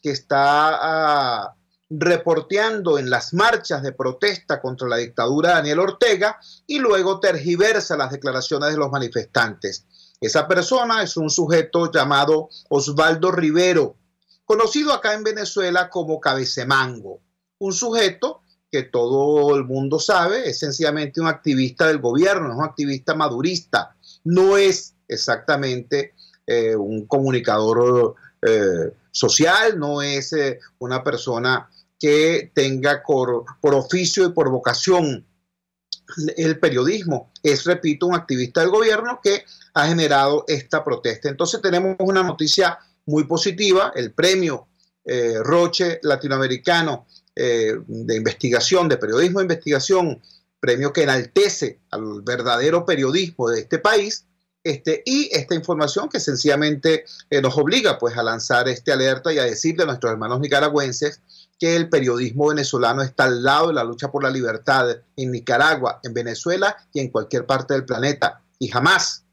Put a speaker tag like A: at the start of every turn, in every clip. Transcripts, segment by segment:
A: que está reporteando en las marchas de protesta contra la dictadura de Daniel Ortega y luego tergiversa las declaraciones de los manifestantes. Esa persona es un sujeto llamado Osvaldo Rivero, conocido acá en Venezuela como Cabecemango, un sujeto que todo el mundo sabe es sencillamente un activista del gobierno, es un activista madurista, no es exactamente un comunicador social, no es una persona que tenga por oficio y por vocación el periodismo. Es, repito, un activista del gobierno que ha generado esta protesta. Entonces tenemos una noticia muy positiva, el premio Roche Latinoamericano de investigación, de periodismo de investigación, premio que enaltece al verdadero periodismo de este país, y esta información que sencillamente nos obliga pues a lanzar este alerta y a decirle a nuestros hermanos nicaragüenses que el periodismo venezolano está al lado de la lucha por la libertad en Nicaragua, en Venezuela y en cualquier parte del planeta. Y jamás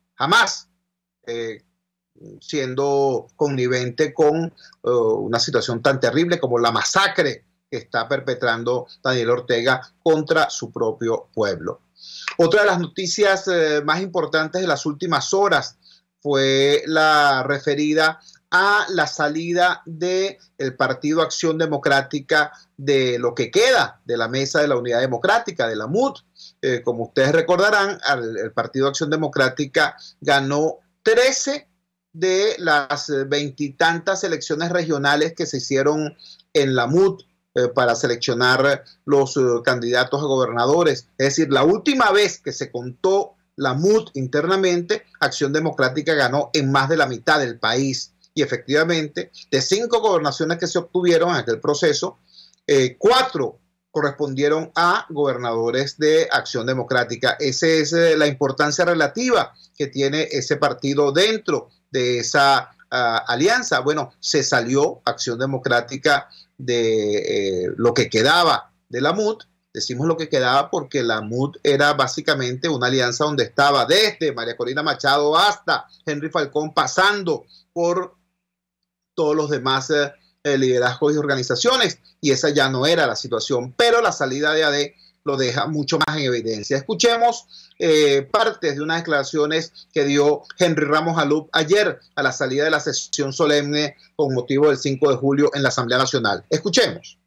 A: siendo connivente con una situación tan terrible como la masacre que está perpetrando Daniel Ortega contra su propio pueblo. Otra de las noticias más importantes de las últimas horas fue la referida a la salida del Partido Acción Democrática de lo que queda de la Mesa de la Unidad Democrática, de la MUD. Como ustedes recordarán, el Partido Acción Democrática ganó 13 de las 20 y tantas elecciones regionales que se hicieron en la MUD para seleccionar los candidatos a gobernadores. Es decir, la última vez que se contó la MUD internamente, Acción Democrática ganó en más de la mitad del país. Y efectivamente, de 5 gobernaciones que se obtuvieron en aquel proceso, 4 correspondieron a gobernadores de Acción Democrática. Esa es la importancia relativa que tiene ese partido dentro de esa alianza. Bueno, se salió Acción Democrática de lo que quedaba de la MUD. Decimos lo que quedaba porque la MUD era básicamente una alianza donde estaba desde María Corina Machado hasta Henry Falcón, pasando por todos los demás liderazgos y organizaciones, y esa ya no era la situación, pero la salida de AD lo deja mucho más en evidencia. Escuchemos partes de unas declaraciones que dio Henry Ramos Alup ayer a la salida de la sesión solemne con motivo del 5 de julio en la Asamblea Nacional. Escuchemos.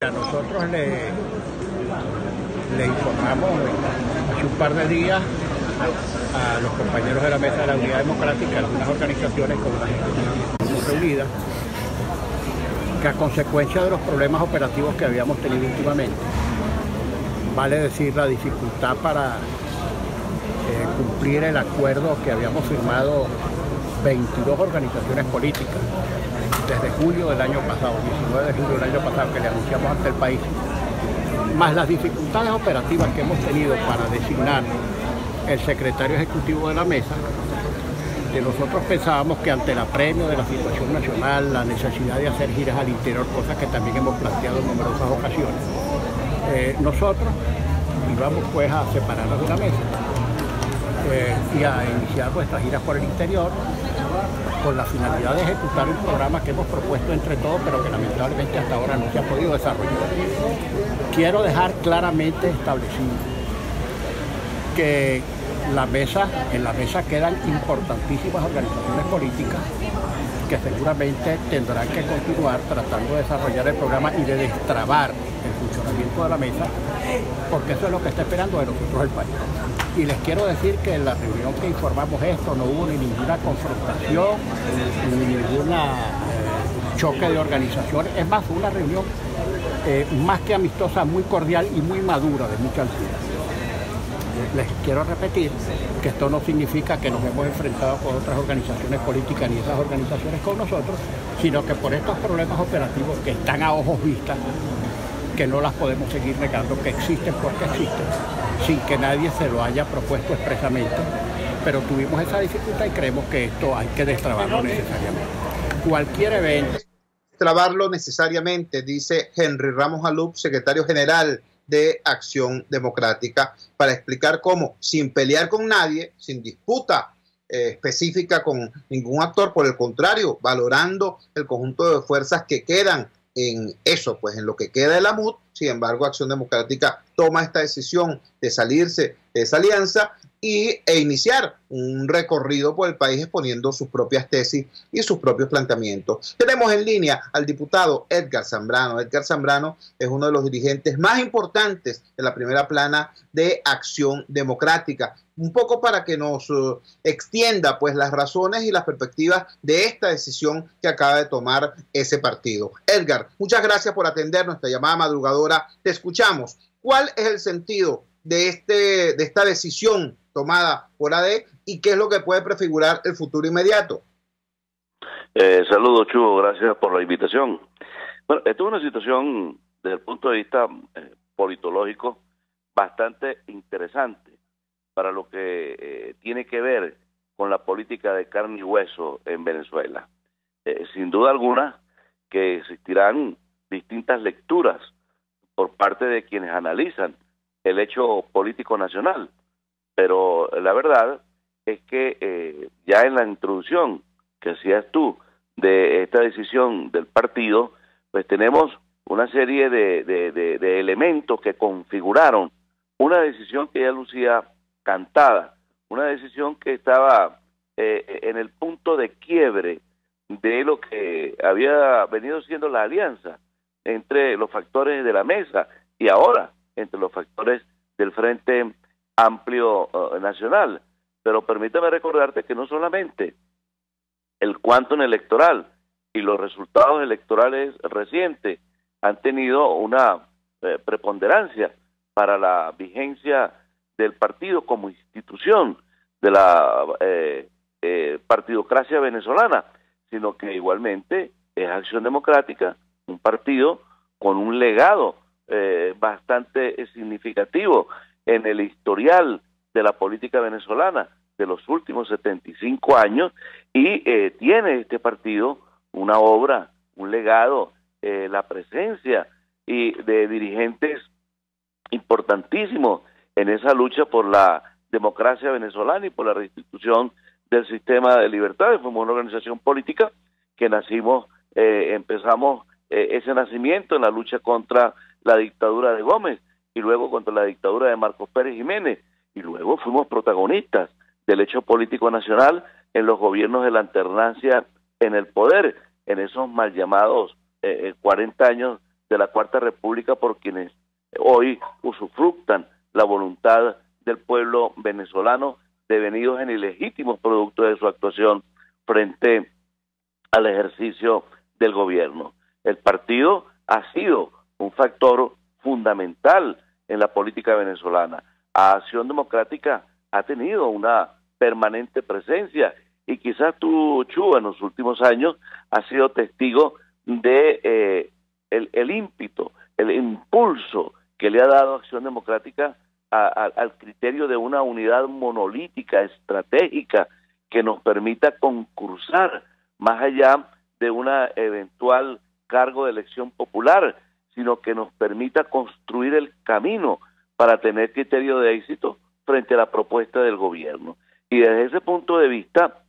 B: A nosotros le informamos hace un par de días a los compañeros de la Mesa de la Unidad Democrática, algunas organizaciones con las que estamos reunidas, que a consecuencia de los problemas operativos que habíamos tenido últimamente, vale decir la dificultad para cumplir el acuerdo que habíamos firmado 22 organizaciones políticas desde julio del año pasado, 19 de julio del año pasado, que le anunciamos ante el país, más las dificultades operativas que hemos tenido para designar el secretario ejecutivo de la mesa, que nosotros pensábamos que ante el apremio de la situación nacional, la necesidad de hacer giras al interior, cosas que también hemos planteado en numerosas ocasiones, nosotros íbamos pues a separarnos de la mesa y a iniciar nuestras giras por el interior con la finalidad de ejecutar un programa que hemos propuesto entre todos, pero que lamentablemente hasta ahora no se ha podido desarrollar. Quiero dejar claramente establecido que en la mesa quedan importantísimas organizaciones políticas que seguramente tendrán que continuar tratando de desarrollar el programa y de destrabar el funcionamiento de la mesa, porque eso es lo que está esperando de nosotros el país. Y les quiero decir que en la reunión que informamos esto no hubo ni ninguna confrontación, ni ningún choque de organizaciones. Es más, fue una reunión más que amistosa, muy cordial y muy madura de mucha altura. Les quiero repetir que esto no significa que nos hemos enfrentado con otras organizaciones políticas ni esas organizaciones con nosotros, sino que por estos problemas operativos que están a ojos vistas, que no las podemos seguir negando, que existen porque existen, sin que nadie se lo haya propuesto expresamente, pero tuvimos esa dificultad y creemos que esto hay que destrabarlo necesariamente. Cualquier evento...
A: Destrabarlo necesariamente, dice Henry Ramos Alup, secretario general de Acción Democrática, para explicar cómo, sin pelear con nadie, sin disputa específica con ningún actor, por el contrario, valorando el conjunto de fuerzas que quedan en eso, pues en lo que queda de la MUD. Sin embargo, Acción Democrática toma esta decisión de salirse de esa alianza e iniciar un recorrido por el país exponiendo sus propias tesis y sus propios planteamientos. Tenemos en línea al diputado Edgar Zambrano. Edgar Zambrano es uno de los dirigentes más importantes de la primera plana de Acción Democrática. Un poco para que nos extienda pues las razones y las perspectivas de esta decisión que acaba de tomar ese partido. Edgar, muchas gracias por atender nuestra llamada madrugadora. Te escuchamos. ¿Cuál es el sentido de esta decisión tomada por AD y qué es lo que puede prefigurar el futuro inmediato?
C: Saludos, Chugo, gracias por la invitación. Bueno, esto es una situación desde el punto de vista politológico bastante interesante para lo que tiene que ver con la política de carne y hueso en Venezuela. Sin duda alguna que existirán distintas lecturas por parte de quienes analizan el hecho político nacional, pero la verdad es que ya en la introducción que hacías tú de esta decisión del partido, pues tenemos una serie de elementos que configuraron una decisión que ya lucía cantada, una decisión que estaba en el punto de quiebre de lo que había venido siendo la alianza entre los factores de la mesa y ahora entre los factores del Frente Amplio Nacional. Pero permítame recordarte que no solamente el quantum electoral y los resultados electorales recientes han tenido una preponderancia para la vigencia del partido como institución de la partidocracia venezolana, sino que igualmente es Acción Democrática, un partido con un legado bastante significativo en el historial de la política venezolana de los últimos 75 años y tiene este partido una obra, un legado, la presencia y de dirigentes importantísimos en esa lucha por la democracia venezolana y por la restitución del sistema de libertades. Fuimos una organización política que empezamos ese nacimiento en la lucha contra la dictadura de Gómez y luego contra la dictadura de Marcos Pérez Jiménez, y luego fuimos protagonistas del hecho político nacional en los gobiernos de la alternancia en el poder, en esos mal llamados 40 años de la Cuarta República, por quienes hoy usufructan la voluntad del pueblo venezolano, devenidos en ilegítimos producto de su actuación frente al ejercicio del gobierno. El partido ha sido un factor fundamental en la política venezolana. Acción Democrática ha tenido una permanente presencia y quizás tú, Chu, en los últimos años has sido testigo de el ímpetu, el impulso que le ha dado Acción Democrática al criterio de una unidad monolítica, estratégica, que nos permita concursar más allá de una eventual cargo de elección popular, sino que nos permita construir el camino para tener criterio de éxito frente a la propuesta del gobierno. Y desde ese punto de vista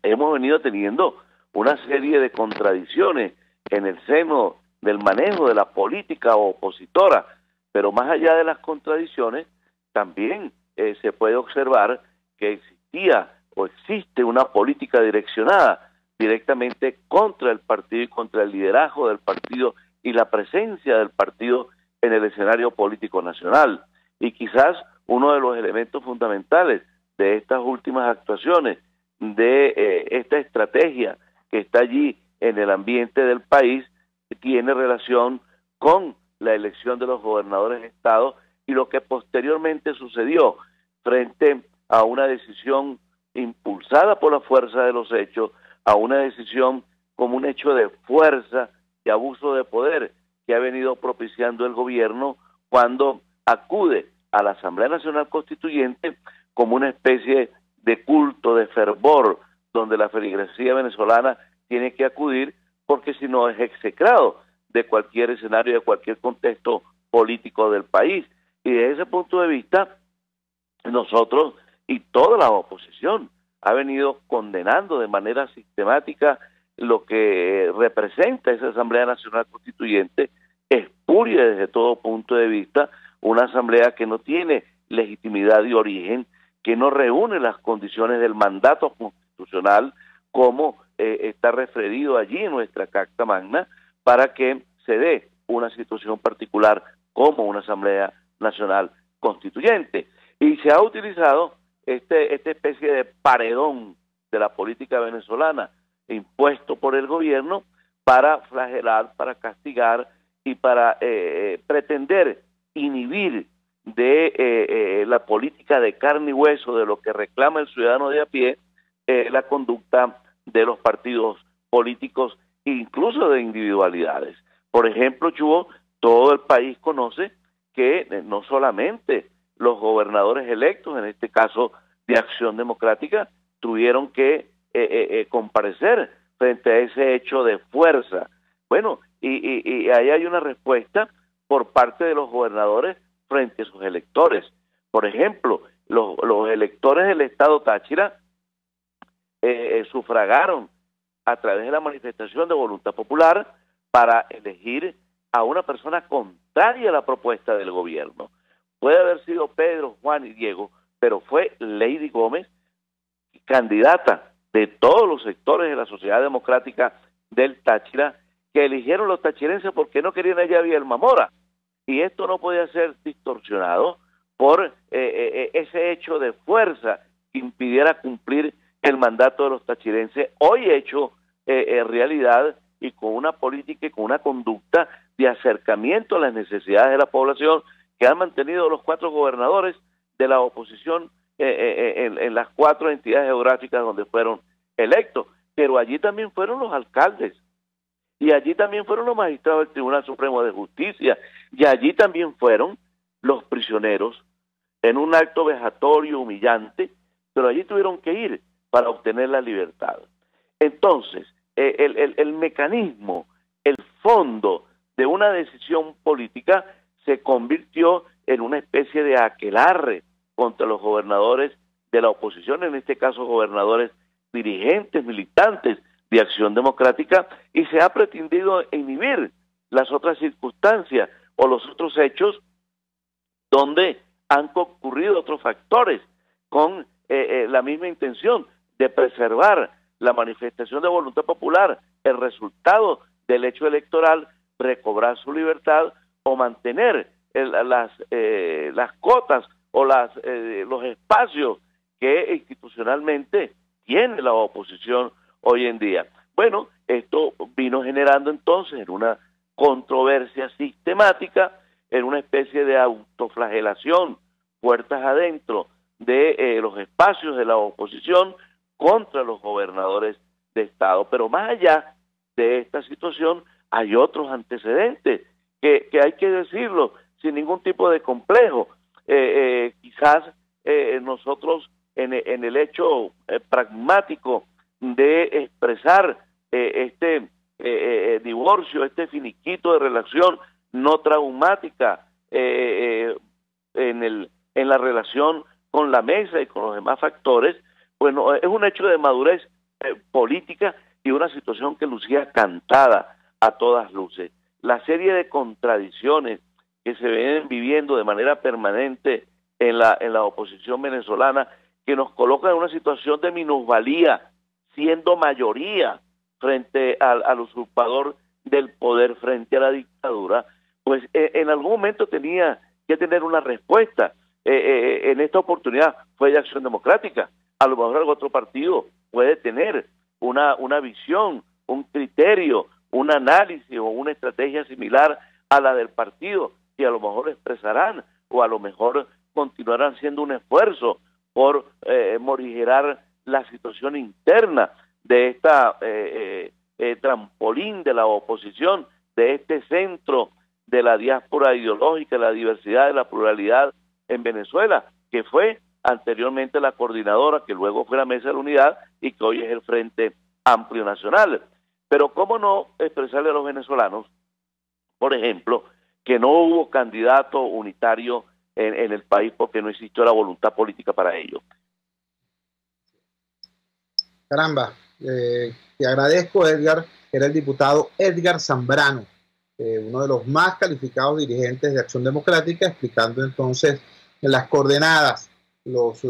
C: hemos venido teniendo una serie de contradicciones en el seno del manejo de la política opositora, pero más allá de las contradicciones también se puede observar que existía o existe una política direccionada directamente contra el partido y contra el liderazgo del partido y la presencia del partido en el escenario político nacional. Y quizás uno de los elementos fundamentales de estas últimas actuaciones, de esta estrategia que está allí en el ambiente del país, tiene relación con la elección de los gobernadores de estado y lo que posteriormente sucedió frente a una decisión impulsada por la fuerza de los hechos, a una decisión como un hecho de fuerza y abuso de poder que ha venido propiciando el gobierno cuando acude a la Asamblea Nacional Constituyente como una especie de culto, de fervor, donde la feligresía venezolana tiene que acudir porque si no es execrado de cualquier escenario, de cualquier contexto político del país. Y desde ese punto de vista, nosotros y toda la oposición ha venido condenando de manera sistemática lo que representa esa Asamblea Nacional Constituyente, espuria desde todo punto de vista, una asamblea que no tiene legitimidad de origen, que no reúne las condiciones del mandato constitucional como está referido allí en nuestra Carta Magna, para que se dé una situación particular como una Asamblea Nacional Constituyente. Y se ha utilizado esta especie de paredón de la política venezolana impuesto por el gobierno para flagelar, para castigar y para pretender inhibir de la política de carne y hueso, de lo que reclama el ciudadano de a pie, la conducta de los partidos políticos, incluso de individualidades. Por ejemplo, Chubo, todo el país conoce que no solamente los gobernadores electos, en este caso de Acción Democrática, tuvieron que comparecer frente a ese hecho de fuerza. Bueno, y ahí hay una respuesta por parte de los gobernadores frente a sus electores. Por ejemplo, los electores del estado Táchira sufragaron a través de la manifestación de voluntad popular para elegir a una persona contraria a la propuesta del gobierno. Puede haber sido Pedro, Juan y Diego, pero fue Lady Gómez, candidata de todos los sectores de la sociedad democrática del Táchira, que eligieron los tachirenses porque no querían allá a Vilma Mora. Y esto no podía ser distorsionado por ese hecho de fuerza que impidiera cumplir el mandato de los tachirenses, hoy hecho realidad, y con una política y con una conducta de acercamiento a las necesidades de la población que han mantenido los 4 gobernadores de la oposición en las 4 entidades geográficas donde fueron electos. Pero allí también fueron los alcaldes, y allí también fueron los magistrados del Tribunal Supremo de Justicia, y allí también fueron los prisioneros en un acto vejatorio, humillante, pero allí tuvieron que ir para obtener la libertad. Entonces, el mecanismo, el fondo de una decisión política se convirtió en una especie de aquelarre contra los gobernadores de la oposición, en este caso gobernadores dirigentes, militantes de Acción Democrática, y se ha pretendido inhibir las otras circunstancias o los otros hechos donde han concurrido otros factores con la misma intención de preservar la manifestación de voluntad popular, el resultado del hecho electoral, recobrar su libertad o mantener las cotas o los espacios que institucionalmente tiene la oposición hoy en día. Bueno, esto vino generando entonces en una controversia sistemática, en una especie de autoflagelación, puertas adentro de los espacios de la oposición contra los gobernadores de Estado. Pero más allá de esta situación hay otros antecedentes que hay que decirlo sin ningún tipo de complejo. Quizás nosotros en el hecho pragmático de expresar este divorcio, este finiquito de relación no traumática en la relación con la mesa y con los demás factores, bueno, es un hecho de madurez política y una situación que lucía cantada a todas luces. La serie de contradicciones que se vienen viviendo de manera permanente en la oposición venezolana, que nos coloca en una situación de minusvalía, siendo mayoría frente al usurpador del poder, frente a la dictadura, pues en algún momento tenía que tener una respuesta. En esta oportunidad fue de Acción Democrática. A lo mejor algún otro partido puede tener una visión, un criterio, un análisis o una estrategia similar a la del partido, que a lo mejor expresarán o a lo mejor continuarán haciendo un esfuerzo por morigerar la situación interna de esta trampolín de la oposición, de este centro de la diáspora ideológica, la diversidad, de la pluralidad en Venezuela, que fue anteriormente la coordinadora, que luego fue la Mesa de la Unidad y que hoy es el Frente Amplio Nacional. Pero cómo no expresarle a los venezolanos, por ejemplo, que no hubo candidato unitario en el país porque no existió la voluntad política para ello.
A: Caramba, te agradezco, Edgar. Era el diputado Edgar Zambrano, uno de los más calificados dirigentes de Acción Democrática, explicando entonces en las coordenadas, los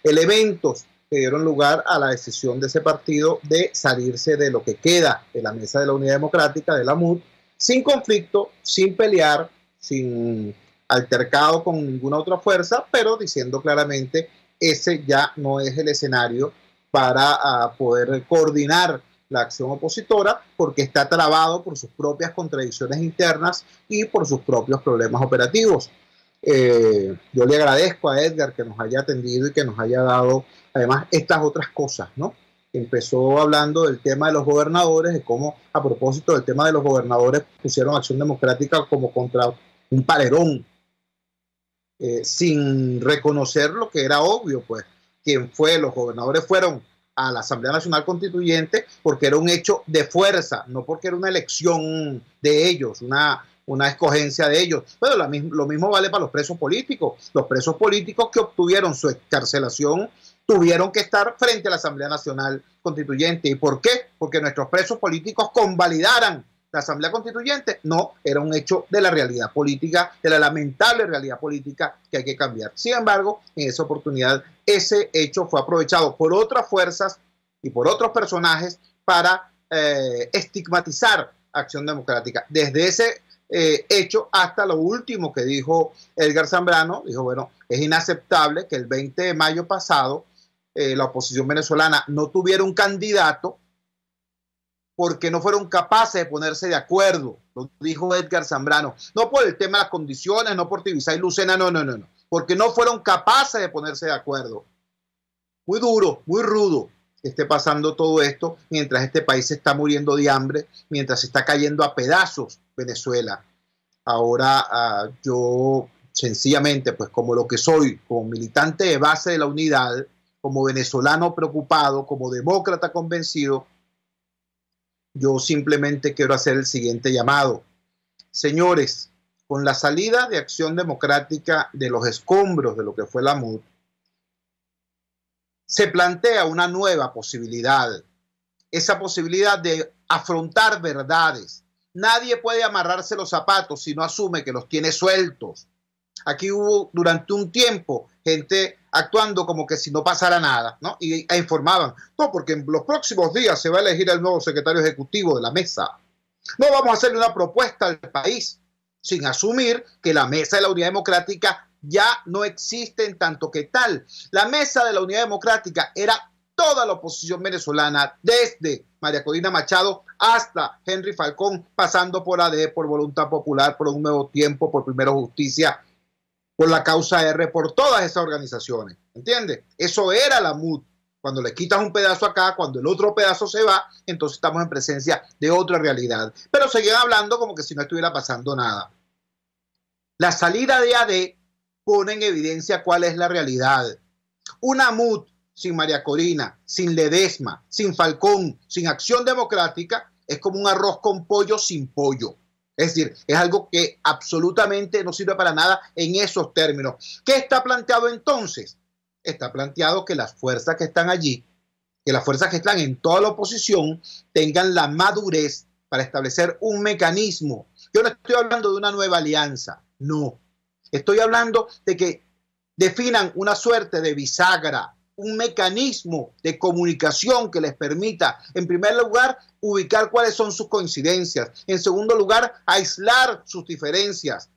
A: elementos que dieron lugar a la decisión de ese partido de salirse de lo que queda de la Mesa de la Unidad Democrática, de la MUD, sin conflicto, sin pelear, sin altercado con ninguna otra fuerza, pero diciendo claramente ese ya no es el escenario para poder coordinar la acción opositora, porque está trabado por sus propias contradicciones internas y por sus propios problemas operativos. Yo le agradezco a Edgar que nos haya atendido y que nos haya dado además estas otras cosas, ¿no? Empezó hablando del tema de los gobernadores, de cómo a propósito del tema de los gobernadores pusieron Acción Democrática como contra un paredón, sin reconocer lo que era obvio, pues los gobernadores fueron a la Asamblea Nacional Constituyente porque era un hecho de fuerza, no porque era una elección de ellos, una escogencia de ellos. Bueno, lo mismo vale para los presos políticos. Los presos políticos que obtuvieron su excarcelación tuvieron que estar frente a la Asamblea Nacional Constituyente. ¿Y por qué? Porque nuestros presos políticos convalidaran la Asamblea Constituyente. No, era un hecho de la realidad política, de la lamentable realidad política que hay que cambiar. Sin embargo, en esa oportunidad, ese hecho fue aprovechado por otras fuerzas y por otros personajes para estigmatizar Acción Democrática. Desde ese hecho hasta lo último que dijo Edgar Zambrano, dijo, bueno, es inaceptable que el 20 de mayo pasado la oposición venezolana no tuviera un candidato porque no fueron capaces de ponerse de acuerdo, lo dijo Edgar Zambrano, no por el tema de las condiciones, no por Tibisay y Lucena, no, porque no fueron capaces de ponerse de acuerdo. Muy duro, muy rudo que esté pasando todo esto mientras este país se está muriendo de hambre, mientras se está cayendo a pedazos Venezuela. Ahora yo sencillamente, pues como lo que soy, como militante de base de la unidad, como venezolano preocupado, como demócrata convencido, yo simplemente quiero hacer el siguiente llamado. Señores, con la salida de Acción Democrática de los escombros de lo que fue la MUD, se plantea una nueva posibilidad. Esa posibilidad de afrontar verdades. Nadie puede amarrarse los zapatos si no asume que los tiene sueltos. Aquí hubo durante un tiempo gente actuando como que si no pasara nada, ¿no? Y informaban, no, porque en los próximos días se va a elegir el nuevo secretario ejecutivo de la mesa. No vamos a hacerle una propuesta al país, sin asumir que la Mesa de la Unidad Democrática ya no existe en tanto que tal. La Mesa de la Unidad Democrática era toda la oposición venezolana, desde María Corina Machado hasta Henry Falcón, pasando por AD, por Voluntad Popular, por Un Nuevo Tiempo, por Primero Justicia, por la Causa R, por todas esas organizaciones, ¿entiendes? Eso era la MUD. Cuando le quitas un pedazo acá, cuando el otro pedazo se va, entonces estamos en presencia de otra realidad. Pero seguían hablando como que si no estuviera pasando nada. La salida de AD pone en evidencia cuál es la realidad. Una MUD sin María Corina, sin Ledesma, sin Falcón, sin Acción Democrática, es como un arroz con pollo sin pollo. Es decir, es algo que absolutamente no sirve para nada en esos términos. ¿Qué está planteado entonces? Está planteado que las fuerzas que están allí, que las fuerzas que están en toda la oposición, tengan la madurez para establecer un mecanismo. Yo no estoy hablando de una nueva alianza, no. Estoy hablando de que definan una suerte de bisagra, un mecanismo de comunicación que les permita, en primer lugar, ubicar cuáles son sus coincidencias, en segundo lugar, aislar sus diferencias,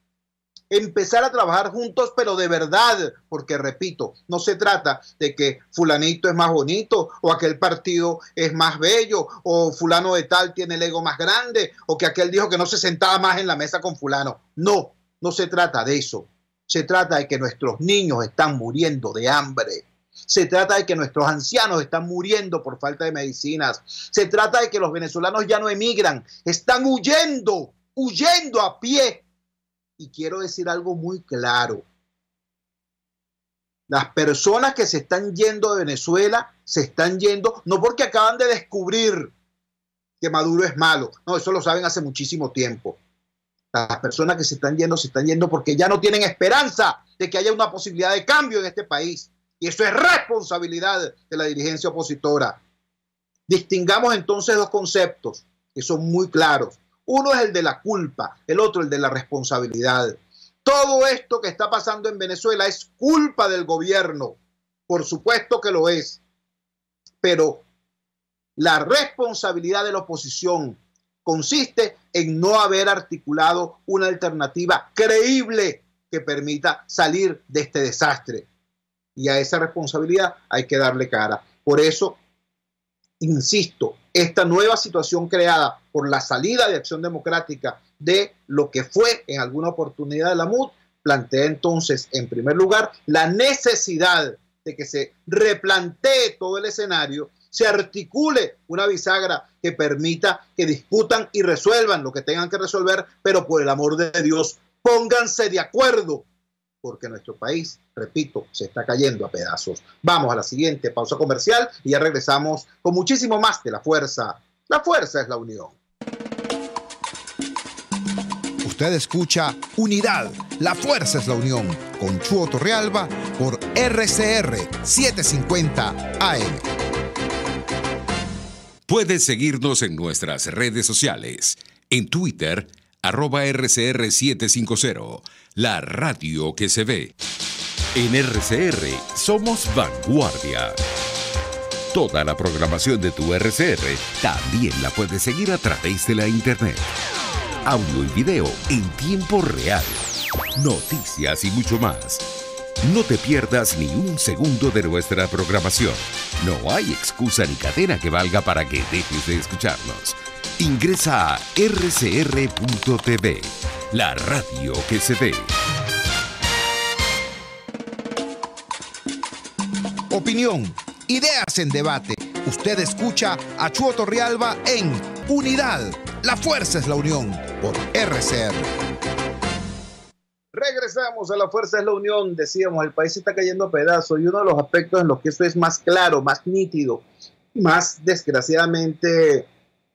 A: empezar a trabajar juntos, pero de verdad, porque repito, no se trata de que fulanito es más bonito, o aquel partido es más bello, o fulano de tal tiene el ego más grande, o que aquel dijo que no se sentaba más en la mesa con fulano. No, no se trata de eso. Se trata de que nuestros niños están muriendo de hambre. Se trata de que nuestros ancianos están muriendo por falta de medicinas. Se trata de que los venezolanos ya no emigran, están huyendo a pie. Y quiero decir algo muy claro. Las personas que se están yendo de Venezuela se están yendo no porque acaban de descubrir que Maduro es malo. No, eso lo saben hace muchísimo tiempo. Las personas que se están yendo porque ya no tienen esperanza de que haya una posibilidad de cambio en este país. Y eso es responsabilidad de la dirigencia opositora. Distingamos entonces dos conceptos que son muy claros. Uno es el de la culpa, el otro el de la responsabilidad. Todo esto que está pasando en Venezuela es culpa del gobierno. Por supuesto que lo es. Pero la responsabilidad de la oposición consiste en no haber articulado una alternativa creíble que permita salir de este desastre. Y a esa responsabilidad hay que darle cara. Por eso, insisto, esta nueva situación creada por la salida de Acción Democrática de lo que fue en alguna oportunidad la MUD, plantea entonces, en primer lugar, la necesidad de que se replantee todo el escenario, se articule una bisagra que permita que discutan y resuelvan lo que tengan que resolver, pero por el amor de Dios, pónganse de acuerdo, porque nuestro país, repito, se está cayendo a pedazos. Vamos a la siguiente pausa comercial y ya regresamos con muchísimo más de La Fuerza. La fuerza es la unión.
D: Usted escucha Unidad, la fuerza es la unión, con Chuo Torrealba por RCR 750 AM.
E: Puedes seguirnos en nuestras redes sociales. En Twitter, @RCR750, la radio que se ve. En RCR somos vanguardia. Toda la programación de tu RCR también la puedes seguir a través de la internet. Audio y video en tiempo real. Noticias y mucho más. No te pierdas ni un segundo de nuestra programación. No hay excusa ni cadena que valga para que dejes de escucharnos. Ingresa a rcr.tv, la radio que se ve.
D: Opinión, ideas en debate. Usted escucha a Chuo Torrealba en Unidad, la fuerza es la unión, por RCR.
A: Regresamos a La Fuerza es la Unión. Decíamos, el país se está cayendo a pedazos y uno de los aspectos en los que eso es más claro, más nítido, más desgraciadamente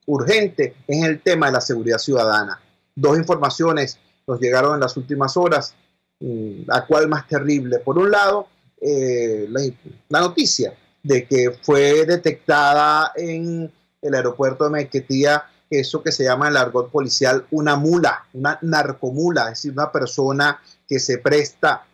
A: urgente es el tema de la seguridad ciudadana. Dos informaciones nos llegaron en las últimas horas. ¿A cuál más terrible? Por un lado, la noticia de que fue detectada en el aeropuerto de Maiquetía eso que se llama en el argot policial una mula, una narcomula, es decir, una persona que presta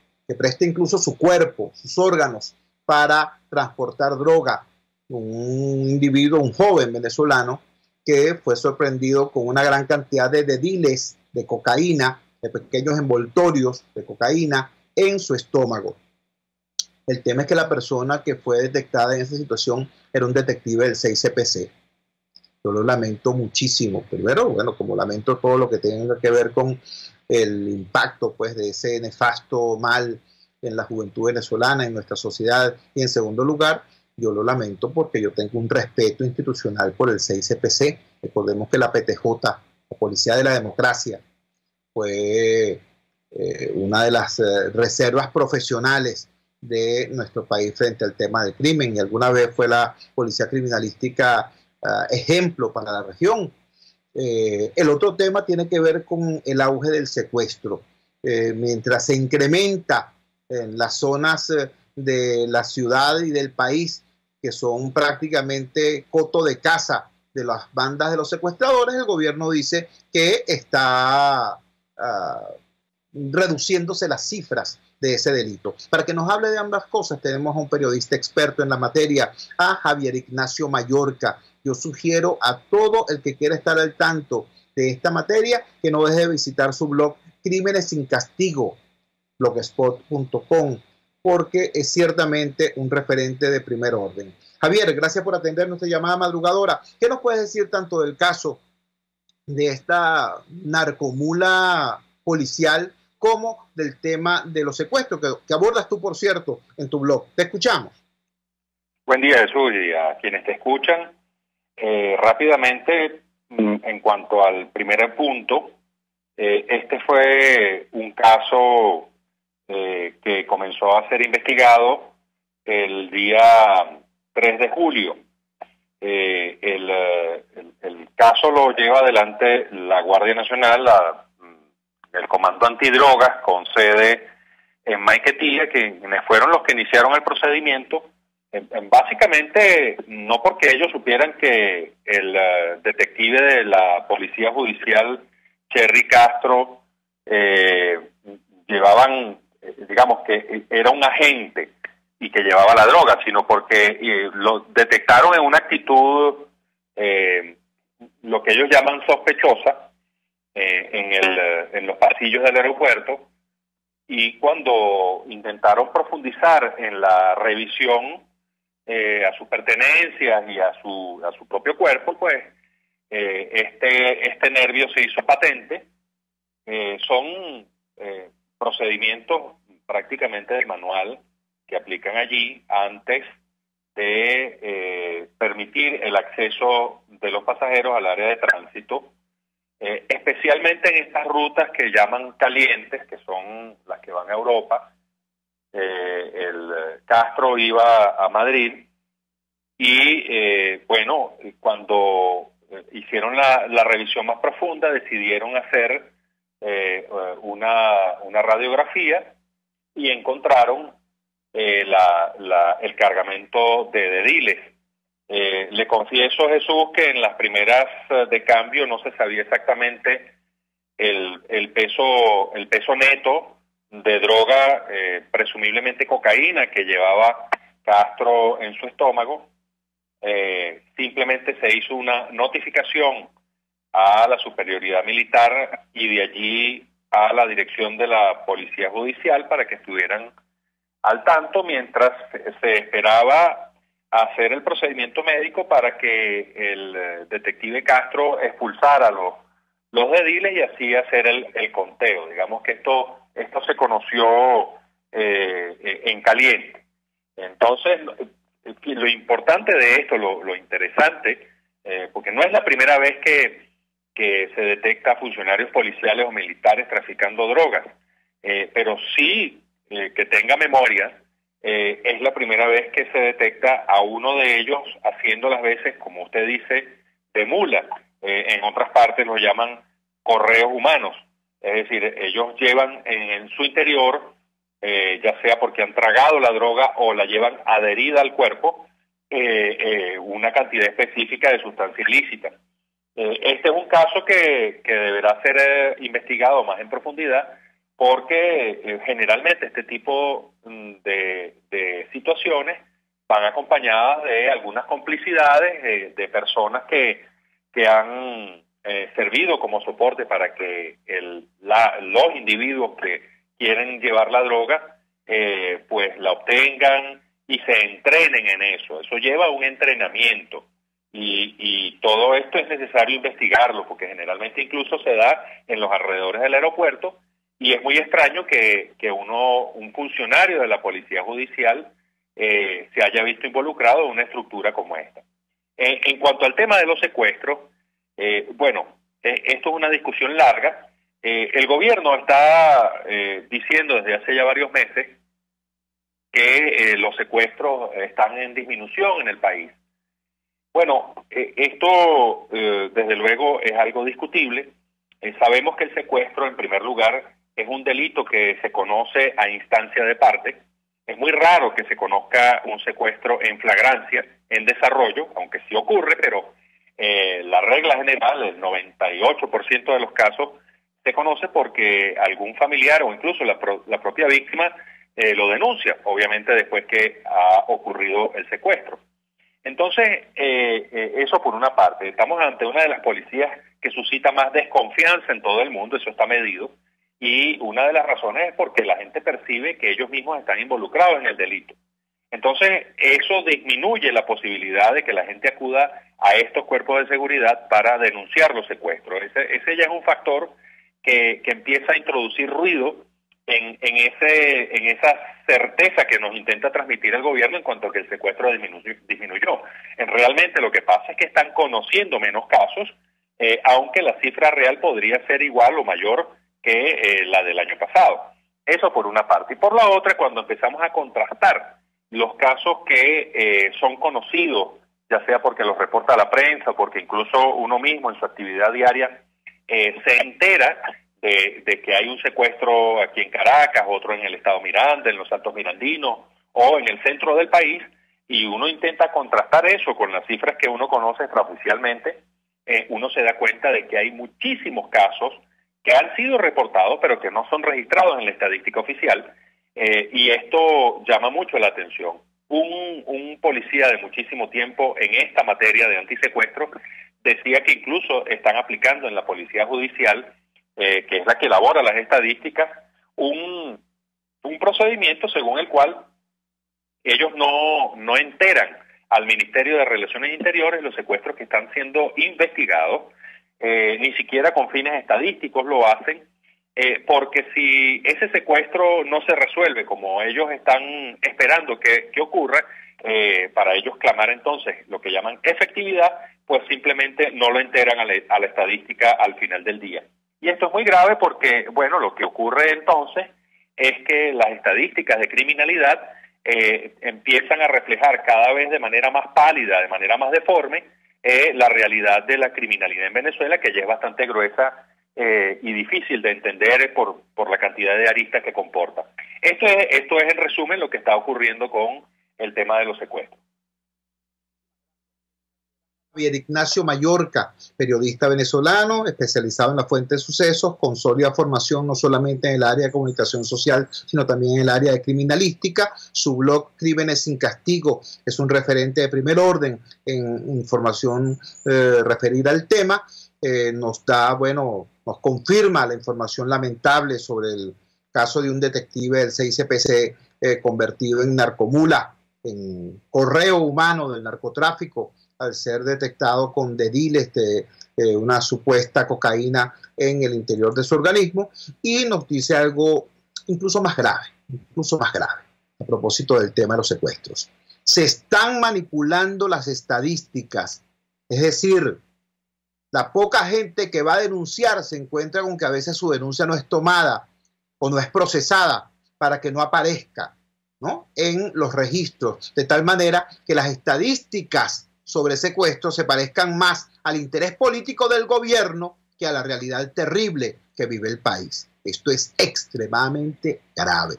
A: incluso su cuerpo, sus órganos para transportar droga. Un individuo, un joven venezolano que fue sorprendido con una gran cantidad de dediles de cocaína, de pequeños envoltorios de cocaína en su estómago. El tema es que la persona que fue detectada en esa situación era un detective del 6CPC. Yo lo lamento muchísimo. Primero, bueno, como lamento todo lo que tenga que ver con el impacto pues, de ese nefasto mal en la juventud venezolana, en nuestra sociedad. Y en segundo lugar, yo lo lamento porque yo tengo un respeto institucional por el 6CPC. Recordemos que la PTJ, la Policía de la Democracia, fue una de las reservas profesionales de nuestro país frente al tema del crimen, y alguna vez fue la policía criminalística ejemplo para la región. El otro tema tiene que ver con el auge del secuestro. Mientras se incrementa en las zonas de la ciudad y del país, que son prácticamente coto de caza de las bandas de los secuestradores, el gobierno dice que está reduciéndose las cifras de ese delito. Para que nos hable de ambas cosas, tenemos a un periodista experto en la materia, a Javier Ignacio Mallorca. Yo sugiero a todo el que quiera estar al tanto de esta materia que no deje de visitar su blog Crímenes sin Castigo, blogspot.com, porque es ciertamente un referente de primer orden. Javier, gracias por atender nuestra llamada madrugadora. ¿Qué nos puedes decir tanto del caso de esta narcomula policial como del tema de los secuestros que abordas tú, por cierto, en tu blog? Te escuchamos.
F: Buen día, Jesús, y a quienes te escuchan. Rápidamente, en cuanto al primer punto, este fue un caso que comenzó a ser investigado el día 3 de julio. El caso lo lleva adelante la Guardia Nacional, el Comando Antidrogas, con sede en Maiquetía, quienes fueron los que iniciaron el procedimiento Básicamente, no porque ellos supieran que el detective de la Policía Judicial, Cherry Castro, llevaban, digamos que era un agente y que llevaba la droga, sino porque lo detectaron en una actitud, lo que ellos llaman sospechosa, en los pasillos del aeropuerto, y cuando intentaron profundizar en la revisión a sus pertenencias y a su propio cuerpo, pues este nervio se hizo patente. Son procedimientos prácticamente del manual que aplican allí antes de permitir el acceso de los pasajeros al área de tránsito, especialmente en estas rutas que llaman calientes, que son las que van a Europa. El Castro iba a Madrid y bueno, cuando hicieron la revisión más profunda, decidieron hacer una radiografía y encontraron el cargamento de dediles. Le confieso, Jesús, que en las primeras de cambio no se sabía exactamente el peso neto de droga, presumiblemente cocaína, que llevaba Castro en su estómago. Simplemente se hizo una notificación a la superioridad militar y de allí a la dirección de la Policía Judicial para que estuvieran al tanto mientras se esperaba hacer el procedimiento médico para que el detective Castro expulsara los dediles y así hacer el conteo. Digamos que esto se conoció en caliente. Entonces, lo importante de esto, lo interesante, porque no es la primera vez que se detecta a funcionarios policiales o militares traficando drogas, pero sí, que tenga memoria, es la primera vez que se detecta a uno de ellos haciendo las veces, como usted dice, de mula. En otras partes lo llaman correos humanos, es decir, ellos llevan en su interior, ya sea porque han tragado la droga o la llevan adherida al cuerpo, una cantidad específica de sustancia ilícita. Este es un caso que deberá ser investigado más en profundidad, porque generalmente este tipo de situaciones van acompañadas de algunas complicidades de personas que han servido como soporte para que los individuos que quieren llevar la droga pues la obtengan y se entrenen en eso. Eso lleva un entrenamiento y todo esto es necesario investigarlo, porque generalmente incluso se da en los alrededores del aeropuerto. Y es muy extraño que un funcionario de la Policía Judicial se haya visto involucrado en una estructura como esta. En cuanto al tema de los secuestros, bueno, esto es una discusión larga. El gobierno está diciendo desde hace ya varios meses que los secuestros están en disminución en el país. Bueno, esto desde luego es algo discutible. Sabemos que el secuestro, en primer lugar, es un delito que se conoce a instancia de parte. Es muy raro que se conozca un secuestro en flagrancia, en desarrollo, aunque sí ocurre, pero la regla general, el 98% de los casos, se conoce porque algún familiar o incluso la propia víctima lo denuncia, obviamente después que ha ocurrido el secuestro. Entonces, eso por una parte. Estamos ante una de las policías que suscita más desconfianza en todo el mundo, eso está medido. Y una de las razones es porque la gente percibe que ellos mismos están involucrados en el delito. Entonces, eso disminuye la posibilidad de que la gente acuda a estos cuerpos de seguridad para denunciar los secuestros. Ese ya es un factor que empieza a introducir ruido en esa certeza que nos intenta transmitir el gobierno en cuanto a que el secuestro disminuyó. Realmente lo que pasa es que están conociendo menos casos, aunque la cifra real podría ser igual o mayor que la del año pasado. Eso por una parte. Y por la otra, cuando empezamos a contrastar los casos que son conocidos, ya sea porque los reporta la prensa o porque incluso uno mismo en su actividad diaria se entera de que hay un secuestro aquí en Caracas, otro en el estado Miranda, en los Altos Mirandinos o en el centro del país, y uno intenta contrastar eso con las cifras que uno conoce extraoficialmente, uno se da cuenta de que hay muchísimos casos que han sido reportados pero que no son registrados en la estadística oficial, y esto llama mucho la atención. Un policía de muchísimo tiempo en esta materia de antisecuestro decía que incluso están aplicando en la policía judicial, que es la que elabora las estadísticas, un procedimiento según el cual ellos no enteran al Ministerio de Relaciones Interiores los secuestros que están siendo investigados, ni siquiera con fines estadísticos lo hacen, porque si ese secuestro no se resuelve como ellos están esperando que ocurra, para ellos clamar entonces lo que llaman efectividad, pues simplemente no lo enteran a la estadística al final del día. Y esto es muy grave porque, bueno, lo que ocurre entonces es que las estadísticas de criminalidad empiezan a reflejar cada vez de manera más pálida, de manera más deforme, la realidad de la criminalidad en Venezuela, que ya es bastante gruesa y difícil de entender por la cantidad de aristas que comporta. Esto es en resumen lo que está ocurriendo con el tema de los secuestros.
A: Javier Ignacio Mallorca, periodista venezolano, especializado en la fuente de sucesos, con sólida formación no solamente en el área de comunicación social, sino también en el área de criminalística. Su blog Crímenes sin Castigo es un referente de primer orden en información referida al tema. Nos confirma la información lamentable sobre el caso de un detective del 6CPC convertido en narcomula, en correo humano del narcotráfico, al ser detectado con dediles de una supuesta cocaína en el interior de su organismo, y nos dice algo incluso más grave, a propósito del tema de los secuestros. Se están manipulando las estadísticas, es decir, la poca gente que va a denunciar se encuentra con que a veces su denuncia no es tomada o no es procesada para que no aparezca, ¿no?, en los registros, de tal manera que las estadísticas sobre secuestros se parezcan más al interés político del gobierno que a la realidad terrible que vive el país. Esto es extremadamente grave.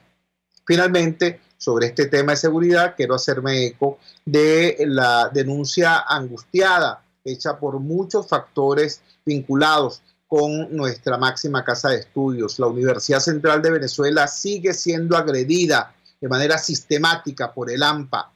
A: Finalmente, sobre este tema de seguridad, quiero hacerme eco de la denuncia angustiada hecha por muchos factores vinculados con nuestra máxima casa de estudios. La Universidad Central de Venezuela sigue siendo agredida de manera sistemática por el AMPA.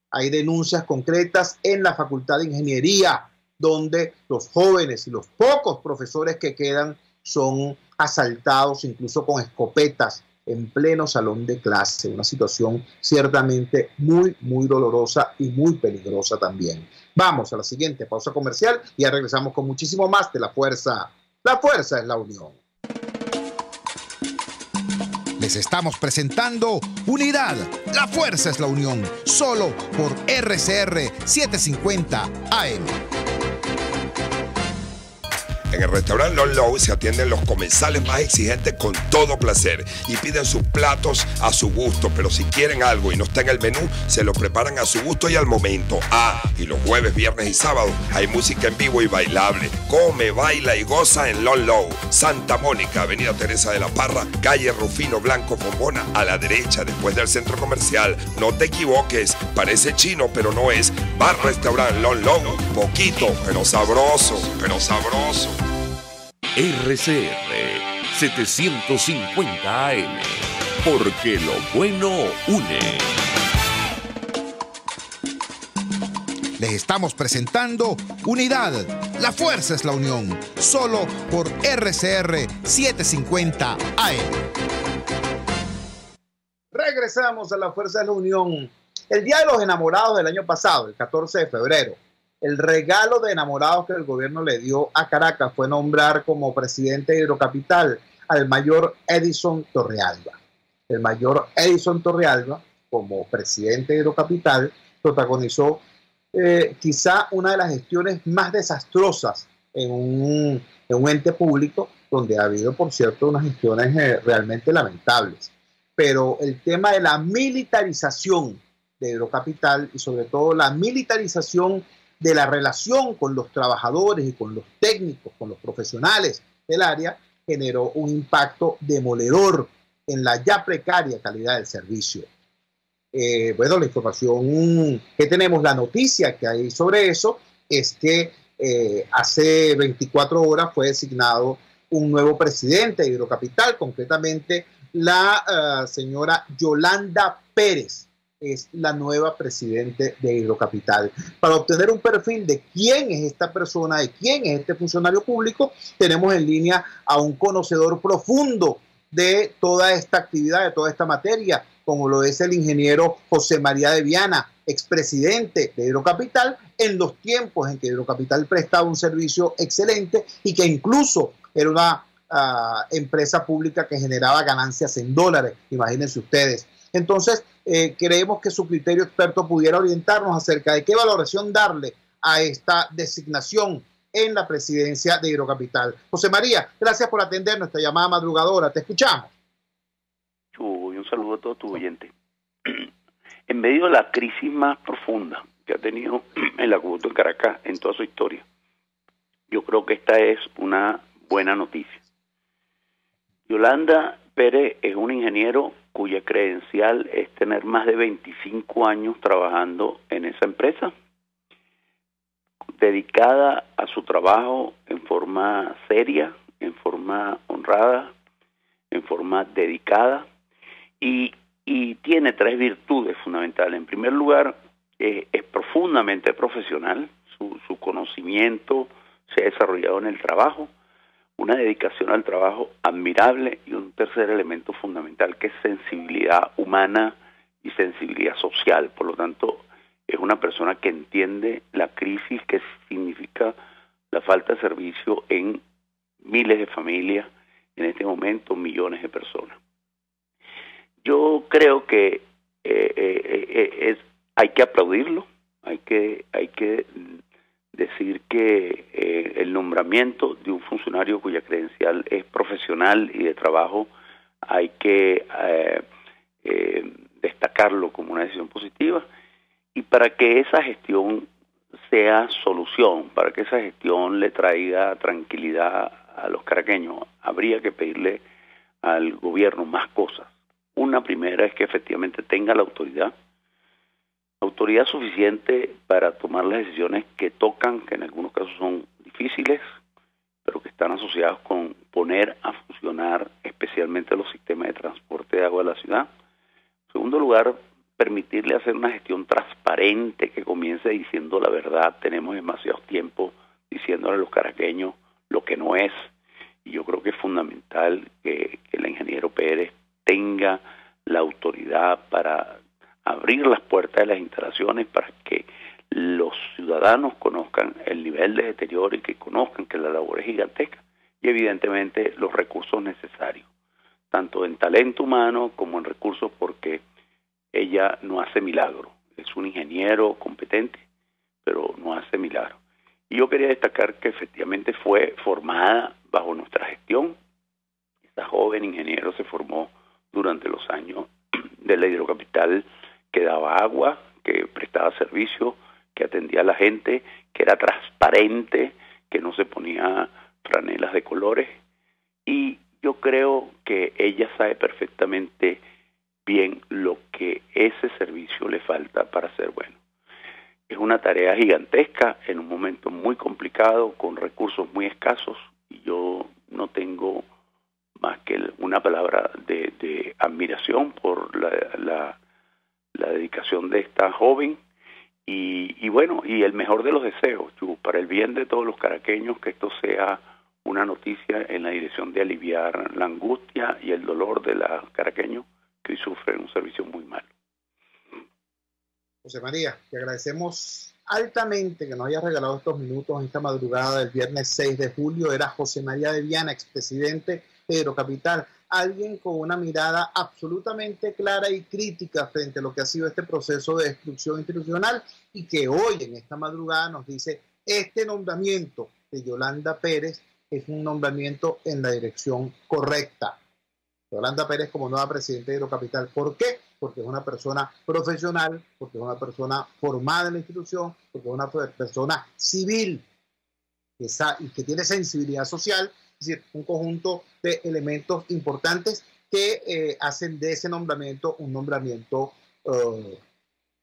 A: Hay denuncias concretas en la Facultad de Ingeniería, donde los jóvenes y los pocos profesores que quedan son asaltados incluso con escopetas en pleno salón de clase. Una situación ciertamente muy, muy dolorosa y muy peligrosa también. Vamos a la siguiente pausa comercial y ya regresamos con muchísimo más de La Fuerza. La fuerza es la unión.
D: Les estamos presentando Unidad, la fuerza es la unión, solo por RCR 750 AM.
G: En el restaurante Long Low se atienden los comensales más exigentes con todo placer y piden sus platos a su gusto, pero si quieren algo y no está en el menú, se lo preparan a su gusto y al momento. Y los jueves, viernes y sábados hay música en vivo y bailable. Come, baila y goza en Long Low, Santa Mónica, Avenida Teresa de la Parra, calle Rufino Blanco Fombona, a la derecha después del centro comercial. No te equivoques, parece chino pero no es. Bar Restaurant Long Low, poquito pero sabroso,
E: RCR 750 AM, porque lo bueno une.
D: Les estamos presentando Unidad, la fuerza es la unión, solo por RCR 750 AM.
A: Regresamos a La Fuerza de la Unión. El Día de los Enamorados del año pasado, el 14 de febrero, el regalo de enamorados que el gobierno le dio a Caracas fue nombrar como presidente de Hidrocapital al mayor Edison Torrealba. El mayor Edison Torrealba, como presidente de Hidrocapital, protagonizó quizá una de las gestiones más desastrosas en un ente público, donde ha habido, por cierto, unas gestiones realmente lamentables. Pero el tema de la militarización de Hidrocapital y sobre todo la militarización de la relación con los trabajadores y con los técnicos, con los profesionales del área, generó un impacto demoledor en la ya precaria calidad del servicio. bueno, la información que tenemos, la noticia que hay sobre eso, es que hace 24 horas fue designado un nuevo presidente de Hidrocapital, concretamente la señora Yolanda Pérez es la nueva presidente de Hidrocapital. Para obtener un perfil de quién es esta persona, de quién es este funcionario público, tenemos en línea a un conocedor profundo de toda esta actividad, de toda esta materia, como lo es el ingeniero José María de Viana, expresidente de Hidrocapital, en los tiempos en que Hidrocapital prestaba un servicio excelente y que incluso era una empresa pública que generaba ganancias en dólares, imagínense ustedes. Entonces, creemos que su criterio experto pudiera orientarnos acerca de qué valoración darle a esta designación en la presidencia de Hidrocapital. José María, gracias por atender nuestra llamada madrugadora. Te escuchamos.
H: Un saludo a todos tus oyentes. En medio de la crisis más profunda que ha tenido el acueducto de Caracas en toda su historia, yo creo que esta es una buena noticia. Yolanda Pérez es un ingeniero cuya credencial es tener más de 25 años trabajando en esa empresa, dedicada a su trabajo en forma seria, en forma honrada, en forma dedicada, y tiene tres virtudes fundamentales. En primer lugar, es profundamente profesional, su conocimiento se ha desarrollado en el trabajo, una dedicación al trabajo admirable, y un tercer elemento fundamental que es sensibilidad humana y sensibilidad social. Por lo tanto, es una persona que entiende la crisis que significa la falta de servicio en miles de familias, en este momento millones de personas. Yo creo que hay que aplaudirlo, hay que decir que el nombramiento de un funcionario cuya credencial es profesional y de trabajo hay que destacarlo como una decisión positiva, y para que esa gestión sea solución, para que esa gestión le traiga tranquilidad a los caraqueños, habría que pedirle al gobierno más cosas. Una primera es que efectivamente tenga la autoridad suficiente para tomar las decisiones que tocan, que en algunos casos son difíciles, pero que están asociadas con poner a funcionar especialmente los sistemas de transporte de agua de la ciudad. En segundo lugar, permitirle hacer una gestión transparente que comience diciendo la verdad. Tenemos demasiado tiempo diciéndole a los caraqueños lo que no es, y yo creo que es fundamental que el ingeniero Pérez tenga la autoridad para abrir las puertas de las instalaciones, para que los ciudadanos conozcan el nivel de deterioro y que conozcan que la labor es gigantesca, y evidentemente los recursos necesarios, tanto en talento humano como en recursos, porque ella no hace milagro, es un ingeniero competente, pero no hace milagro. Y yo quería destacar que efectivamente fue formada bajo nuestra gestión. Esta joven ingeniero se formó durante los años de la Hidrocapital, que daba agua, que prestaba servicio, que atendía a la gente, que era transparente, que no se ponía franelas de colores, y yo creo que ella sabe perfectamente bien lo que ese servicio le falta para ser bueno. Es una tarea gigantesca en un momento muy complicado, con recursos muy escasos, y yo no tengo más que una palabra de admiración por la dedicación de esta joven, y bueno, y el mejor de los deseos, para el bien de todos los caraqueños, que esto sea una noticia en la dirección de aliviar la angustia y el dolor de los caraqueños que hoy sufren un servicio muy malo.
A: José María, te agradecemos altamente que nos hayas regalado estos minutos en esta madrugada del viernes 6 de julio. Era José María de Viana, expresidente de Hidrocapital, alguien con una mirada absolutamente clara y crítica frente a lo que ha sido este proceso de destrucción institucional, y que hoy en esta madrugada nos dice: este nombramiento de Yolanda Pérez es un nombramiento en la dirección correcta. Yolanda Pérez como nueva presidenta de Hidrocapital. ¿Por qué? Porque es una persona profesional, porque es una persona formada en la institución, porque es una persona civil y que tiene sensibilidad social. Es decir, un conjunto de elementos importantes que hacen de ese nombramiento un nombramiento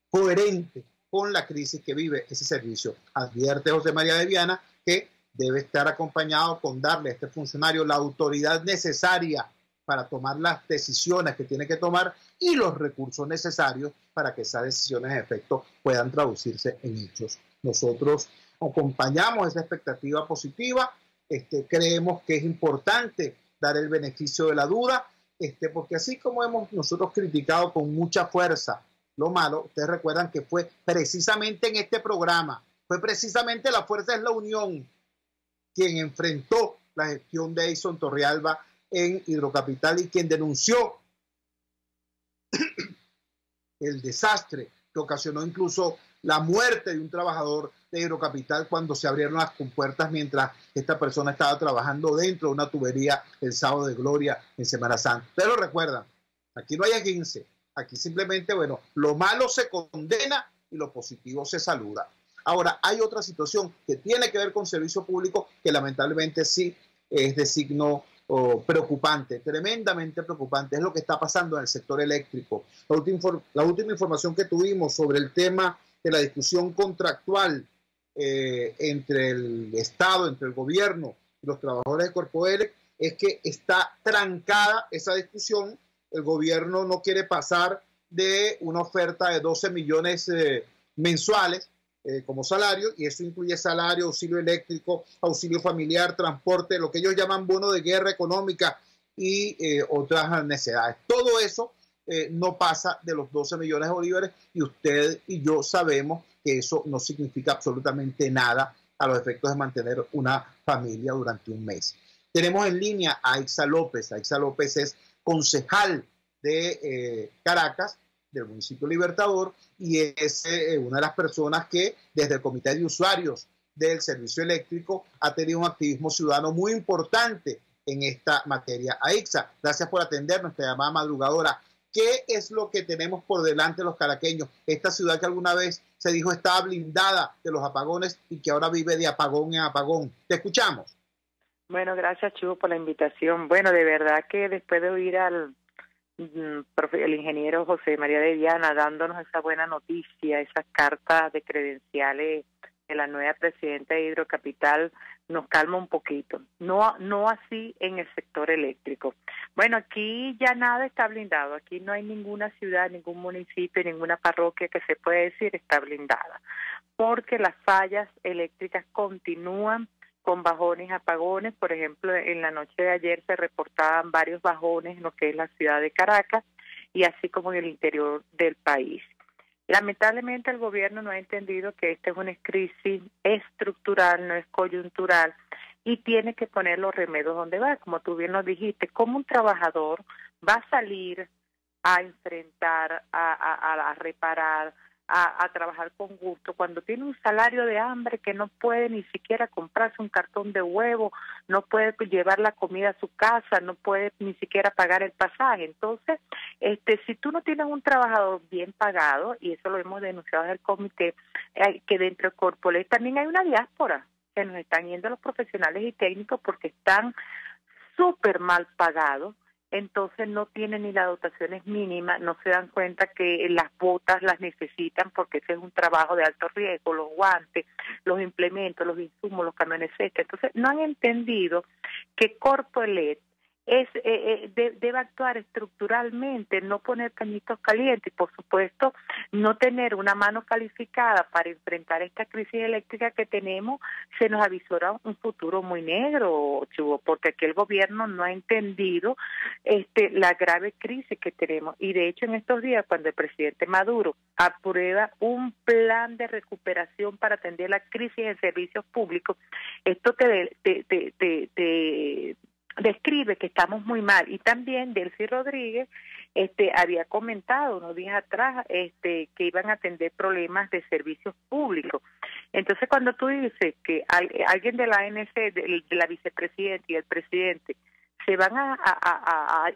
A: coherente con la crisis que vive ese servicio. Advierte José María de Viana que debe estar acompañado con darle a este funcionario la autoridad necesaria para tomar las decisiones que tiene que tomar y los recursos necesarios para que esas decisiones en efecto puedan traducirse en hechos. Nosotros acompañamos esa expectativa positiva, creemos que es importante dar el beneficio de la duda, porque así como hemos nosotros criticado con mucha fuerza lo malo, ustedes recuerdan que fue precisamente en este programa, fue precisamente la Fuerza es la Unión quien enfrentó la gestión de Edison Torrealba en Hidrocapital y quien denunció el desastre que ocasionó incluso la muerte de un trabajador de Hidrocapital cuando se abrieron las compuertas mientras esta persona estaba trabajando dentro de una tubería el sábado de Gloria en Semana Santa. Ustedes lo recuerdan, aquí no hay 15, aquí simplemente, bueno, lo malo se condena y lo positivo se saluda. Ahora, hay otra situación que tiene que ver con servicio público que lamentablemente sí es de signo preocupante, tremendamente preocupante. Es lo que está pasando en el sector eléctrico. La última información que tuvimos sobre el tema de la discusión contractual entre el Estado, entre el gobierno y los trabajadores de Corpoelec es que está trancada esa discusión. El gobierno no quiere pasar de una oferta de 12 millones mensuales como salario, y eso incluye salario, auxilio eléctrico, auxilio familiar, transporte, lo que ellos llaman bono de guerra económica y otras necesidades. Todo eso no pasa de los 12 millones de bolívares y usted y yo sabemos que eso no significa absolutamente nada a los efectos de mantener una familia durante un mes. Tenemos en línea a Aixa López. Aixa López es concejal de Caracas, del municipio Libertador, y es una de las personas que desde el Comité de Usuarios del Servicio Eléctrico ha tenido un activismo ciudadano muy importante en esta materia. Aixa, gracias por atender nuestra llamada madrugadora. ¿Qué es lo que tenemos por delante los caraqueños? Esta ciudad que alguna vez se dijo estaba blindada de los apagones y que ahora vive de apagón en apagón. Te escuchamos.
I: Bueno, gracias, Chivo, por la invitación. Bueno, de verdad que después de oír al el ingeniero José María de Viana dándonos esa buena noticia, esas cartas de credenciales de la nueva presidenta de Hidrocapital, nos calma un poquito. No así en el sector eléctrico. Bueno, aquí ya nada está blindado. Aquí no hay ninguna ciudad, ningún municipio, ninguna parroquia que se pueda decir está blindada, porque las fallas eléctricas continúan con bajones, apagones. Por ejemplo, en la noche de ayer se reportaban varios bajones en lo que es la ciudad de Caracas y así como en el interior del país. Lamentablemente el gobierno no ha entendido que esta es una crisis estructural, no es coyuntural, y tiene que poner los remedios donde va. Como tú bien lo dijiste, ¿cómo un trabajador va a salir a enfrentar, a reparar, a trabajar con gusto cuando tiene un salario de hambre que no puede ni siquiera comprarse un cartón de huevo, no puede llevar la comida a su casa, no puede ni siquiera pagar el pasaje? Entonces, si tú no tienes un trabajador bien pagado, y eso lo hemos denunciado desde el comité, que dentro de Corpoelec también hay una diáspora, que nos están yendo los profesionales y técnicos porque están súper mal pagados. Entonces no tienen ni las dotaciones mínimas, no se dan cuenta que las botas las necesitan porque ese es un trabajo de alto riesgo, los guantes, los implementos, los insumos, los camiones extras. Entonces no han entendido que Corpoelec debe actuar estructuralmente, no poner pañitos calientes y por supuesto no tener una mano calificada para enfrentar esta crisis eléctrica que tenemos. Se nos avisora un futuro muy negro, Chivo, porque aquí el gobierno no ha entendido la grave crisis que tenemos. Y de hecho en estos días, cuando el presidente Maduro aprueba un plan de recuperación para atender la crisis en servicios públicos, esto te describe que estamos muy mal. Y también Delcy Rodríguez había comentado unos días atrás que iban a atender problemas de servicios públicos. Entonces cuando tú dices que alguien de la ANC, de la vicepresidenta y el presidente se van a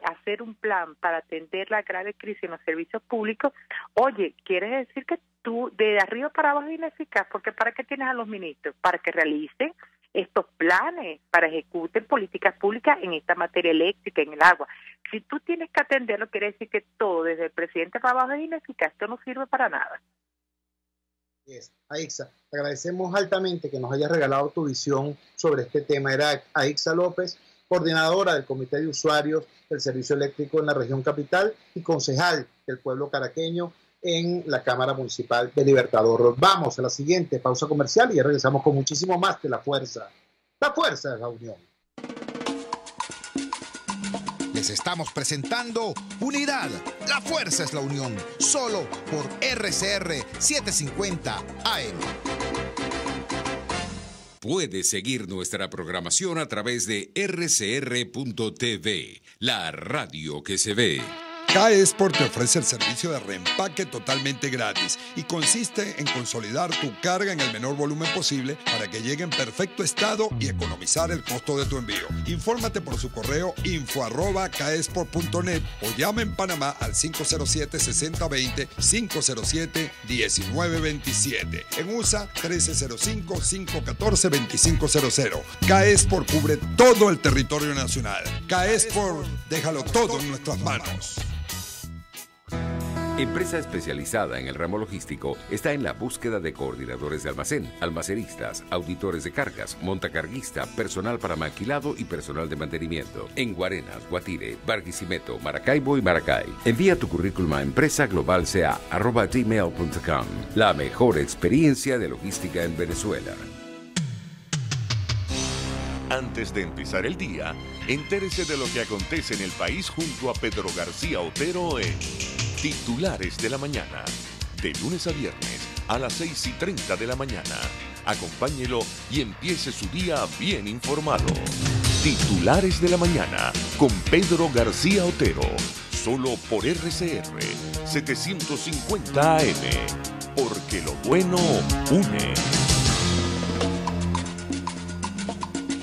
I: hacer un plan para atender la grave crisis en los servicios públicos, oye, ¿quieres decir que tú de arriba para abajo es ineficaz? Porque ¿para qué tienes a los ministros? Para que realicen estos planes para ejecutar políticas públicas en esta materia eléctrica, en el agua. Si tú tienes que atenderlo, quiere decir que todo, desde el presidente para abajo, es ineficaz. Esto no sirve para nada.
A: Aixa, te agradecemos altamente que nos hayas regalado tu visión sobre este tema. Era Aixa López, coordinadora del Comité de Usuarios del Servicio Eléctrico en la región capital y concejal del pueblo caraqueño en la Cámara Municipal de Libertador. Vamos a la siguiente pausa comercial y ya regresamos con muchísimo más de La Fuerza. La Fuerza es la Unión.
D: Les estamos presentando Unidad, la fuerza es la unión, solo por RCR 750 AM.
E: Puedes seguir nuestra programación a través de rcr.tv, la radio que se ve.
G: K-Export te ofrece el servicio de reempaque totalmente gratis y consiste en consolidar tu carga en el menor volumen posible para que llegue en perfecto estado y economizar el costo de tu envío. Infórmate por su correo info@kexport.net o llama en Panamá al 507-6020, 507-1927. En USA 1305-514-2500. K-Export cubre todo el territorio nacional. K-Export, déjalo todo en nuestras manos.
E: Empresa especializada en el ramo logístico está en la búsqueda de coordinadores de almacén, almacenistas, auditores de cargas, montacarguista, personal para maquilado y personal de mantenimiento. En Guarenas, Guatire, Barquisimeto, Maracaibo y Maracay. Envía tu currículum a empresaglobalca@gmail.com. La mejor experiencia de logística en Venezuela.
J: Antes de empezar el día, entérese de lo que acontece en el país junto a Pedro García Otero en Titulares de la Mañana, de lunes a viernes a las 6:30 de la mañana. Acompáñelo y empiece su día bien informado. Titulares de la Mañana con Pedro García Otero, solo por RCR 750 AM, porque lo bueno une.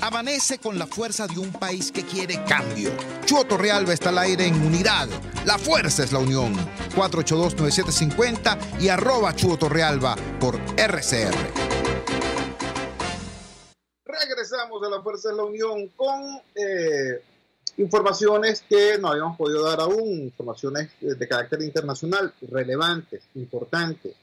D: Amanece con la fuerza de un país que quiere cambio. Chuo Torrealba está al aire en Unidad. La fuerza es la unión. 482-9750 y @Chuo Torrealba por RCR.
A: Regresamos a La Fuerza es la Unión con informaciones que no habíamos podido dar aún, informaciones de carácter internacional, relevantes, importantes.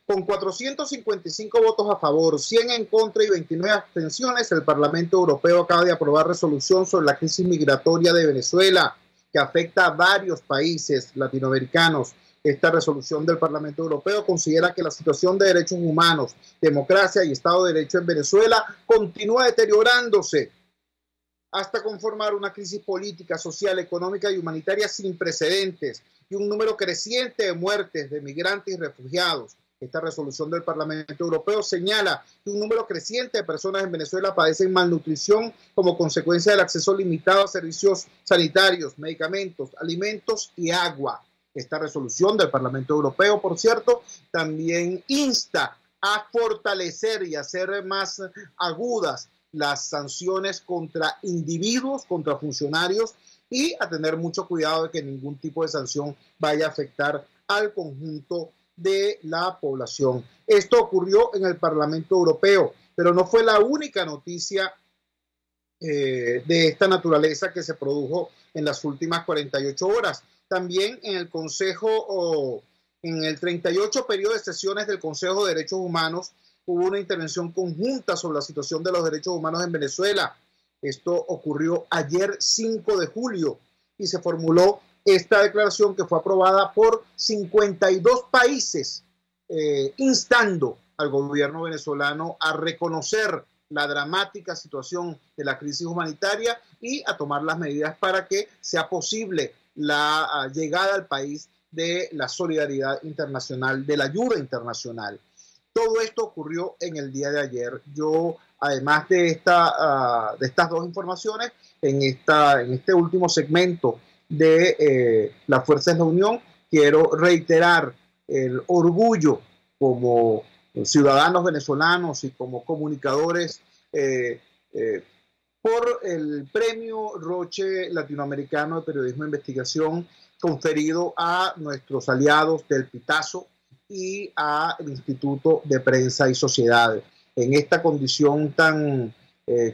A: Con 455 votos a favor, 100 en contra y 29 abstenciones, el Parlamento Europeo acaba de aprobar resolución sobre la crisis migratoria de Venezuela, que afecta a varios países latinoamericanos. Esta resolución del Parlamento Europeo considera que la situación de derechos humanos, democracia y Estado de Derecho en Venezuela continúa deteriorándose hasta conformar una crisis política, social, económica y humanitaria sin precedentes y un número creciente de muertes de migrantes y refugiados. Esta resolución del Parlamento Europeo señala que un número creciente de personas en Venezuela padecen malnutrición como consecuencia del acceso limitado a servicios sanitarios, medicamentos, alimentos y agua. Esta resolución del Parlamento Europeo, por cierto, también insta a fortalecer y hacer más agudas las sanciones contra individuos, contra funcionarios y a tener mucho cuidado de que ningún tipo de sanción vaya a afectar al conjunto de la población. Esto ocurrió en el Parlamento Europeo, pero no fue la única noticia de esta naturaleza que se produjo en las últimas 48 horas. También en el Consejo, en el 38 periodo de sesiones del Consejo de Derechos Humanos, hubo una intervención conjunta sobre la situación de los derechos humanos en Venezuela. Esto ocurrió ayer 5 de julio y se formuló esta declaración que fue aprobada por 52 países, instando al gobierno venezolano a reconocer la dramática situación de la crisis humanitaria y a tomar las medidas para que sea posible la llegada al país de la solidaridad internacional, de la ayuda internacional. Todo esto ocurrió en el día de ayer. Yo, además de estas dos informaciones, en este último segmento de La Fuerza es la Unión, quiero reiterar el orgullo como ciudadanos venezolanos y como comunicadores por el Premio Roche Latinoamericano de Periodismo e Investigación conferido a nuestros aliados del Pitazo y al Instituto de Prensa y Sociedad. En esta condición tan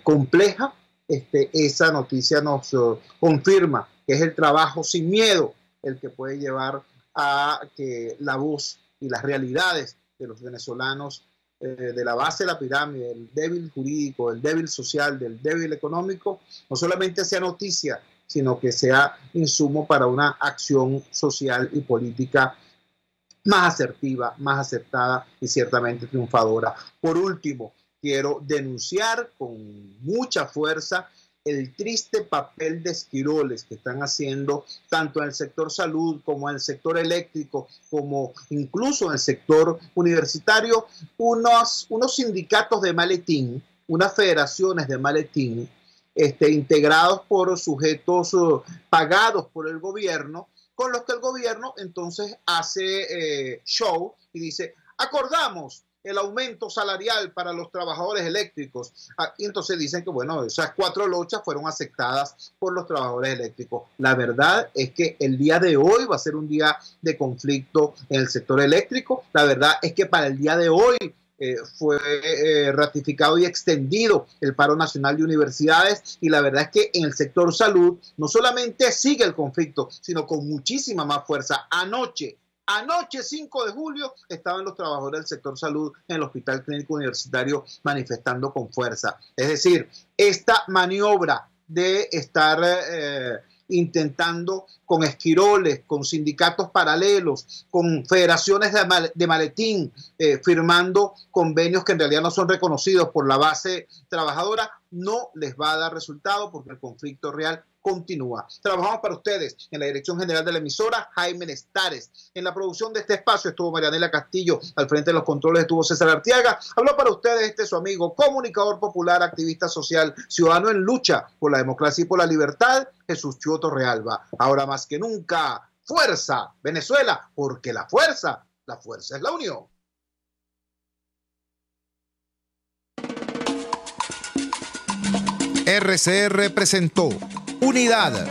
A: compleja, esa noticia nos confirma que es el trabajo sin miedo el que puede llevar a que la voz y las realidades de los venezolanos, de la base de la pirámide, del débil jurídico, del débil social, del débil económico, no solamente sea noticia, sino que sea insumo para una acción social y política más asertiva, más aceptada y ciertamente triunfadora. Por último, quiero denunciar con mucha fuerza el triste papel de esquiroles que están haciendo tanto en el sector salud como en el sector eléctrico, como incluso en el sector universitario, unos sindicatos de maletín, unas federaciones de maletín, integrados por sujetos pagados por el gobierno, con los que el gobierno entonces hace show y dice, acordamos el aumento salarial para los trabajadores eléctricos. Y entonces dicen que, bueno, esas 4 lochas fueron aceptadas por los trabajadores eléctricos. La verdad es que el día de hoy va a ser un día de conflicto en el sector eléctrico. La verdad es que para el día de hoy fue ratificado y extendido el paro nacional de universidades, y la verdad es que en el sector salud no solamente sigue el conflicto, sino con muchísima más fuerza. Anoche 5 de julio estaban los trabajadores del sector salud en el Hospital Clínico Universitario manifestando con fuerza. Es decir, esta maniobra de estar intentando con esquiroles, con sindicatos paralelos, con federaciones de maletín, firmando convenios que en realidad no son reconocidos por la base trabajadora, no les va a dar resultado porque el conflicto real continúa. Trabajamos para ustedes en la dirección general de la emisora, Jaime Nestares. En la producción de este espacio estuvo Marianela Castillo, al frente de los controles estuvo César Arteaga. Habló para ustedes su amigo, comunicador popular, activista social, ciudadano en lucha por la democracia y por la libertad, Jesús Chuo Torrealba. Ahora más que nunca, fuerza, Venezuela, porque la fuerza es la unión.
D: RCR presentó Unidad.